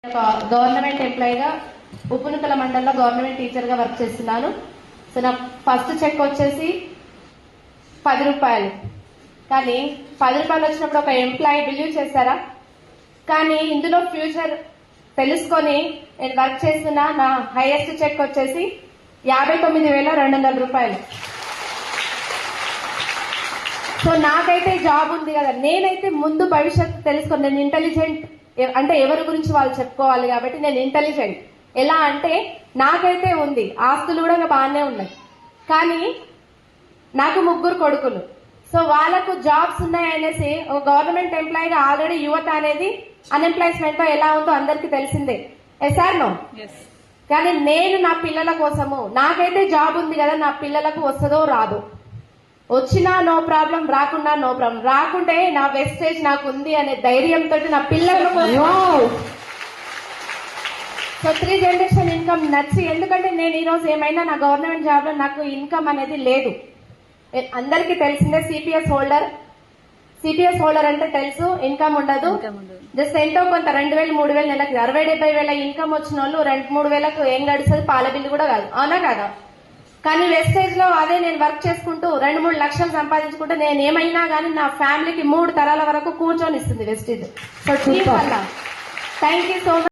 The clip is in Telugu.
గవర్నమెంట్ ఎంప్లాయీగా ఉప్పునుకల మండలంలో గవర్నమెంట్ టీచర్గా వర్క్ చేస్తున్నాను. సో నా ఫస్ట్ చెక్ వచ్చేసి 10 రూపాయలు. కానీ 10 రూపాయలు వచ్చినప్పుడు ఒక ఎంప్లాయీ బిలీవ్ చేశారా? కానీ ఇందులో ఫ్యూచర్ తెలుసుకొని నేను వర్క్ చేస్తున్న నా హైయెస్ట్ చెక్ వచ్చేసి 59,200 రూపాయలు. సో నాకైతే జాబ్ ఉంది కదా, నేనైతే ముందు భవిష్యత్తు తెలుసుకొని నేను ఇంటెలిజెంట్ అంటే ఎవరి గురించి వాళ్ళు చెప్పుకోవాలి కాబట్టి నేను ఇంటెలిజెంట్. ఎలా అంటే నాకైతే ఉంది, ఆస్తులు కూడా బాగానే ఉన్నాయి, కానీ నాకు 3 కొడుకులు. సో వాళ్ళకు జాబ్స్ ఉన్నాయనేసి ఒక గవర్నమెంట్ ఎంప్లాయీగా ఆల్రెడీ యువత అనేది అన్ఎంప్లాయ్మెంట్ ఎలా ఉందో అందరికి తెలిసిందే. Yes or no? కానీ నేను నా పిల్లల కోసము, నాకైతే జాబ్ ఉంది కదా, నా పిల్లలకు వస్తుందో రాదు, వచ్చినా నో ప్రాబ్లం, రాకున్నా నో ప్రాబ్లం. రాకుంటే నా వెస్టేజ్ నాకు ఉంది అనే ధైర్యంతో నా పిల్లలకు సో 3 జనరేషన్ ఇన్కమ్ నచ్చి, ఎందుకంటే నేను ఈ రోజు ఏమైనా నా గవర్నమెంట్ జాబ్ లో నాకు ఇన్కమ్ అనేది లేదు. అందరికీ తెలిసిందే సిపిఎస్ హోల్డర్ అంటే తెలుసు, ఇన్కమ్ ఉండదు. జస్ట్ ఎంతో కొంత 2,000 3,000 నెలకి 60-70 వేల ఇన్కమ్ వచ్చిన వాళ్ళు 2-3 వేలకు ఏం గడుస్తుంది, పాల బిల్లు కూడా కాదు, అవునా కదా? కానీ వెస్టేజ్ లో అదే నేను వర్క్ చేసుకుంటూ 2-3 లక్షలు సంపాదించుకుంటూ నేను ఏమైనా కానీ నా ఫ్యామిలీకి 3 తరాల వరకు కూర్చొని ఇస్తుంది wastage. So thank you so much.